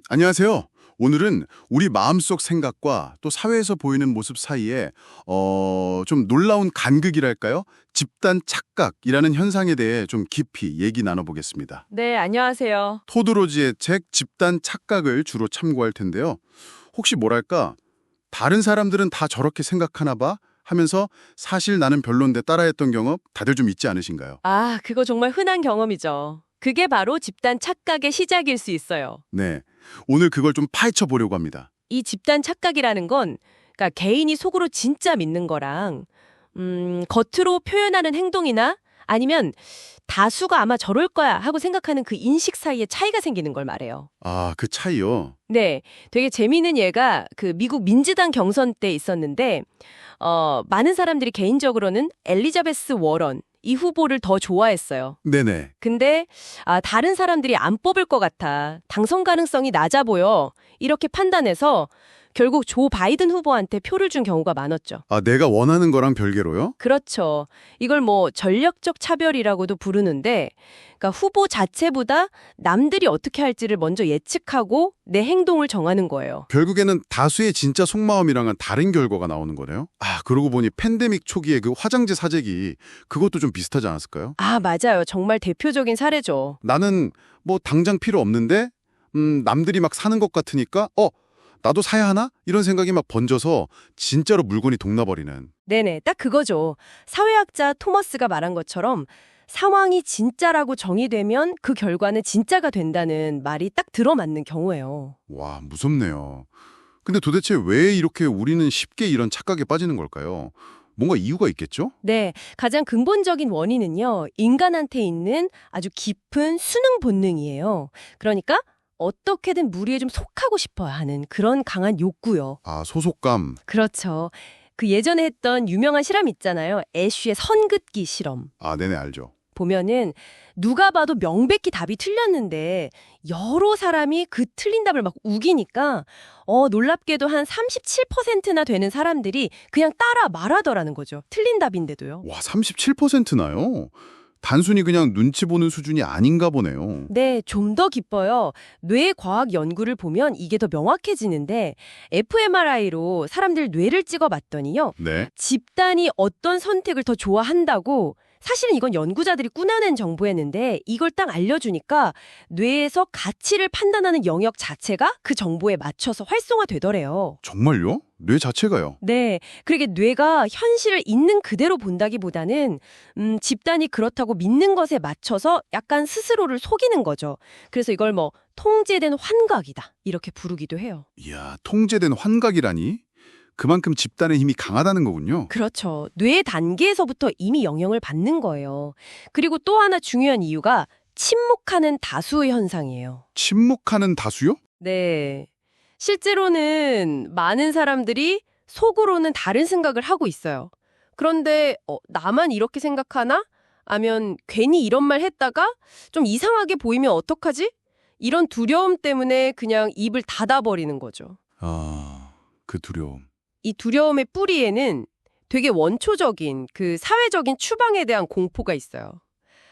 안녕하세요. 오늘은 우리 마음속 생각과 또 사회에서 보이는 모습 사이에 좀 놀라운 간극이랄까요? 집단 착각이라는 현상에 대해 좀 깊이 얘기 나눠보겠습니다. 네, 안녕하세요. 토드로지의 책 집단 착각을 주로 참고할 텐데요. 혹시 뭐랄까 다른 사람들은 다 저렇게 생각하나 봐 하면서 사실 나는 별론데 따라했던 경험 다들 좀 있지 않으신가요? 아, 그거 정말 흔한 경험이죠. 그게 바로 집단 착각의 시작일 수 있어요. 네. 오늘 그걸 좀 파헤쳐 보려고 합니다. 이 집단 착각이라는 건, 그러니까 개인이 속으로 진짜 믿는 거랑, 겉으로 표현하는 행동이나 아니면 다수가 아마 저럴 거야 하고 생각하는 그 인식 사이에 차이가 생기는 걸 말해요. 아, 그 차이요. 네, 되게 재미있는 예가 그 미국 민주당 경선 때 있었는데, 많은 사람들이 개인적으로는 엘리자베스 워런, 이 후보를 더 좋아했어요. 네네. 근데 다른 사람들이 안 뽑을 것 같아. 당선 가능성이 낮아 보여. 이렇게 판단해서 결국 조 바이든 후보한테 표를 준 경우가 많았죠. 아, 내가 원하는 거랑 별개로요? 그렇죠. 이걸 뭐 전략적 차별이라고도 부르는데, 그러니까 후보 자체보다 남들이 어떻게 할지를 먼저 예측하고 내 행동을 정하는 거예요. 결국에는 다수의 진짜 속마음이랑은 다른 결과가 나오는 거네요. 아, 그러고 보니 팬데믹 초기에 그 화장지 사재기 그것도 좀 비슷하지 않았을까요? 아, 맞아요. 정말 대표적인 사례죠. 나는 뭐 당장 필요 없는데 남들이 막 사는 것 같으니까 나도 사야 하나? 이런 생각이 막 번져서 진짜로 물건이 동나버리는. 네네, 딱 그거죠. 사회학자 토머스가 말한 것처럼 상황이 진짜라고 정의되면 그 결과는 진짜가 된다는 말이 딱 들어맞는 경우예요. 와, 무섭네요. 근데 도대체 왜 이렇게 우리는 쉽게 이런 착각에 빠지는 걸까요? 뭔가 이유가 있겠죠? 네, 가장 근본적인 원인은요, 인간한테 있는 아주 깊은 수능 본능이에요. 그러니까 어떻게든 무리에 좀 속하고 싶어야 하는 그런 강한 욕구요. 아, 소속감. 그렇죠. 그 예전에 했던 유명한 실험 있잖아요. 애쉬의 선긋기 실험. 아, 네네, 알죠. 보면은 누가 봐도 명백히 답이 틀렸는데 여러 사람이 그 틀린 답을 막 우기니까 놀랍게도 한 37%나 되는 사람들이 그냥 따라 말하더라는 거죠. 틀린 답인데도요. 와, 37%나요? 단순히 그냥 눈치 보는 수준이 아닌가 보네요. 네, 좀 더 깊어요. 뇌과학 연구를 보면 이게 더 명확해지는데 fMRI로 사람들 뇌를 찍어봤더니요. 네. 집단이 어떤 선택을 더 좋아한다고 사실은 이건 연구자들이 꾸며낸 정보였는데 이걸 딱 알려주니까 뇌에서 가치를 판단하는 영역 자체가 그 정보에 맞춰서 활성화되더래요. 정말요? 뇌 자체가요? 네, 그러게 뇌가 현실을 있는 그대로 본다기보다는 집단이 그렇다고 믿는 것에 맞춰서 약간 스스로를 속이는 거죠. 그래서 이걸 뭐 통제된 환각이다 이렇게 부르기도 해요. 이야, 통제된 환각이라니? 그만큼 집단의 힘이 강하다는 거군요. 그렇죠. 뇌 단계에서부터 이미 영향을 받는 거예요. 그리고 또 하나 중요한 이유가 침묵하는 다수의 현상이에요. 침묵하는 다수요? 네. 실제로는 많은 사람들이 속으로는 다른 생각을 하고 있어요. 그런데 나만 이렇게 생각하나? 아니면 괜히 이런 말 했다가 좀 이상하게 보이면 어떡하지? 이런 두려움 때문에 그냥 입을 닫아버리는 거죠. 아, 그 두려움. 이 두려움의 뿌리에는 되게 원초적인 그 사회적인 추방에 대한 공포가 있어요.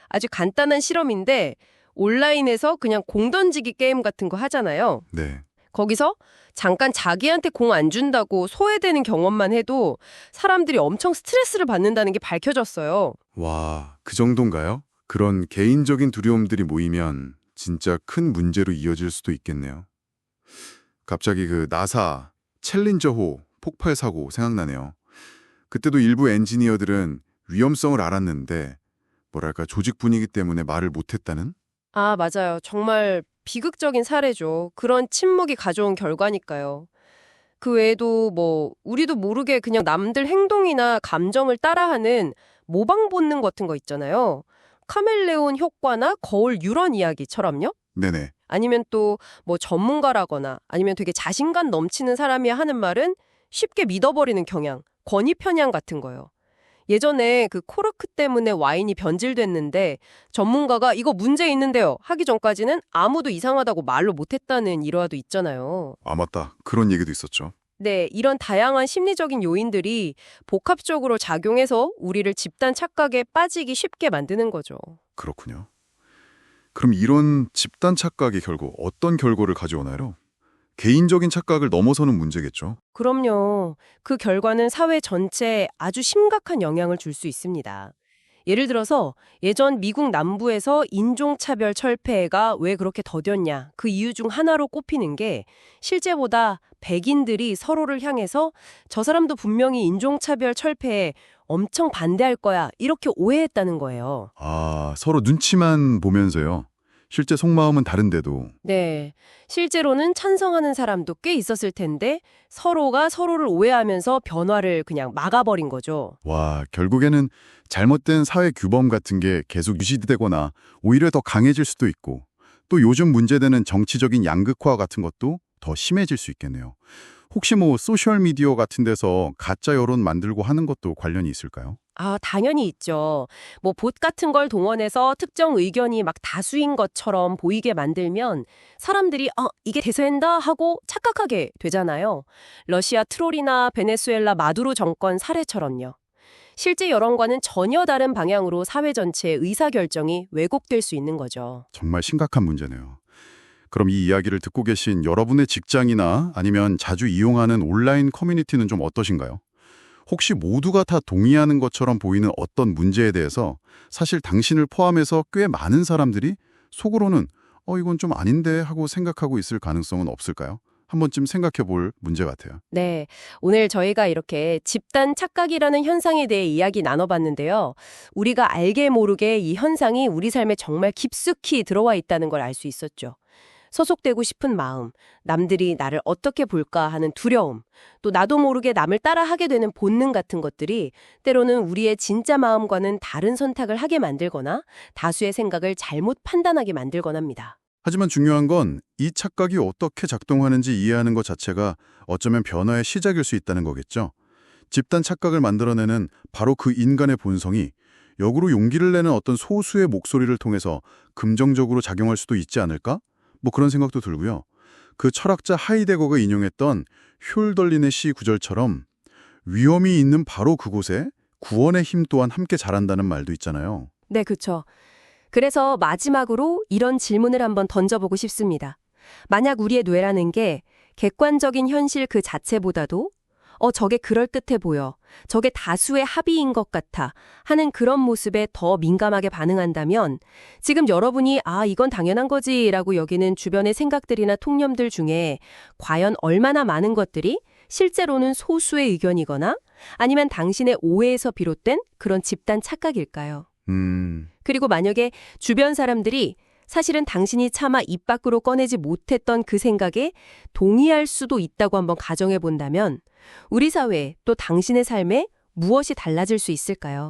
아주 간단한 실험인데 온라인에서 그냥 공 던지기 게임 같은 거 하잖아요. 네. 거기서 잠깐 자기한테 공 안 준다고 소외되는 경험만 해도 사람들이 엄청 스트레스를 받는다는 게 밝혀졌어요. 와, 그 정도인가요? 그런 개인적인 두려움들이 모이면 진짜 큰 문제로 이어질 수도 있겠네요. 갑자기 그 나사 챌린저호 폭발 사고 생각나네요. 그때도 일부 엔지니어들은 위험성을 알았는데 뭐랄까 조직 분위기 때문에 말을 못했다는? 아, 맞아요. 정말 비극적인 사례죠. 그런 침묵이 가져온 결과니까요. 그 외에도 뭐 우리도 모르게 그냥 남들 행동이나 감정을 따라하는 모방 본능 같은 거 있잖아요. 카멜레온 효과나 거울 유런 이야기처럼요. 네네. 아니면 또 뭐 전문가라거나 아니면 되게 자신감 넘치는 사람이 하는 말은 쉽게 믿어버리는 경향, 권위 편향 같은 거요. 예전에 그 코르크 때문에 와인이 변질됐는데 전문가가 이거 문제 있는데요 하기 전까지는 아무도 이상하다고 말로 못했다는 일화도 있잖아요. 아, 맞다. 그런 얘기도 있었죠. 네, 이런 다양한 심리적인 요인들이 복합적으로 작용해서 우리를 집단 착각에 빠지기 쉽게 만드는 거죠. 그렇군요. 그럼 이런 집단 착각이 결국 어떤 결과를 가져오나요? 개인적인 착각을 넘어서는 문제겠죠. 그럼요. 그 결과는 사회 전체에 아주 심각한 영향을 줄 수 있습니다. 예를 들어서 예전 미국 남부에서 인종차별 철폐가 왜 그렇게 더뎠냐. 그 이유 중 하나로 꼽히는 게 실제보다 백인들이 서로를 향해서 저 사람도 분명히 인종차별 철폐에 엄청 반대할 거야. 이렇게 오해했다는 거예요. 아, 서로 눈치만 보면서요. 실제 속마음은 다른데도. 네. 실제로는 찬성하는 사람도 꽤 있었을 텐데 서로가 서로를 오해하면서 변화를 그냥 막아버린 거죠. 와, 결국에는 잘못된 사회 규범 같은 게 계속 유지되거나 오히려 더 강해질 수도 있고 또 요즘 문제되는 정치적인 양극화 같은 것도 더 심해질 수 있겠네요. 혹시 뭐 소셜미디어 같은 데서 가짜 여론 만들고 하는 것도 관련이 있을까요? 아, 당연히 있죠. 뭐 봇 같은 걸 동원해서 특정 의견이 막 다수인 것처럼 보이게 만들면 사람들이 이게 대세인다 하고 착각하게 되잖아요. 러시아 트롤이나 베네수엘라 마두로 정권 사례처럼요. 실제 여론과는 전혀 다른 방향으로 사회 전체의 의사결정이 왜곡될 수 있는 거죠. 정말 심각한 문제네요. 그럼 이 이야기를 듣고 계신 여러분의 직장이나 아니면 자주 이용하는 온라인 커뮤니티는 좀 어떠신가요? 혹시 모두가 다 동의하는 것처럼 보이는 어떤 문제에 대해서 사실 당신을 포함해서 꽤 많은 사람들이 속으로는 이건 좀 아닌데 하고 생각하고 있을 가능성은 없을까요? 한 번쯤 생각해 볼 문제 같아요. 네, 오늘 저희가 이렇게 집단 착각이라는 현상에 대해 이야기 나눠봤는데요. 우리가 알게 모르게 이 현상이 우리 삶에 정말 깊숙이 들어와 있다는 걸 알 수 있었죠. 소속되고 싶은 마음, 남들이 나를 어떻게 볼까 하는 두려움, 또 나도 모르게 남을 따라하게 되는 본능 같은 것들이 때로는 우리의 진짜 마음과는 다른 선택을 하게 만들거나 다수의 생각을 잘못 판단하게 만들거나 합니다. 하지만 중요한 건 이 착각이 어떻게 작동하는지 이해하는 것 자체가 어쩌면 변화의 시작일 수 있다는 거겠죠. 집단 착각을 만들어내는 바로 그 인간의 본성이 역으로 용기를 내는 어떤 소수의 목소리를 통해서 긍정적으로 작용할 수도 있지 않을까? 뭐 그런 생각도 들고요. 그 철학자 하이데거가 인용했던 숄덜린의 시 구절처럼 위험이 있는 바로 그곳에 구원의 힘 또한 함께 자란다는 말도 있잖아요. 네, 그렇죠. 그래서 마지막으로 이런 질문을 한번 던져보고 싶습니다. 만약 우리의 뇌라는 게 객관적인 현실 그 자체보다도 저게 그럴듯해 보여, 저게 다수의 합의인 것 같아 하는 그런 모습에 더 민감하게 반응한다면 지금 여러분이 이건 당연한 거지 라고 여기는 주변의 생각들이나 통념들 중에 과연 얼마나 많은 것들이 실제로는 소수의 의견이거나 아니면 당신의 오해에서 비롯된 그런 집단 착각일까요? 그리고 만약에 주변 사람들이 사실은 당신이 차마 입 밖으로 꺼내지 못했던 그 생각에 동의할 수도 있다고 한번 가정해 본다면 우리 사회 또 당신의 삶에 무엇이 달라질 수 있을까요?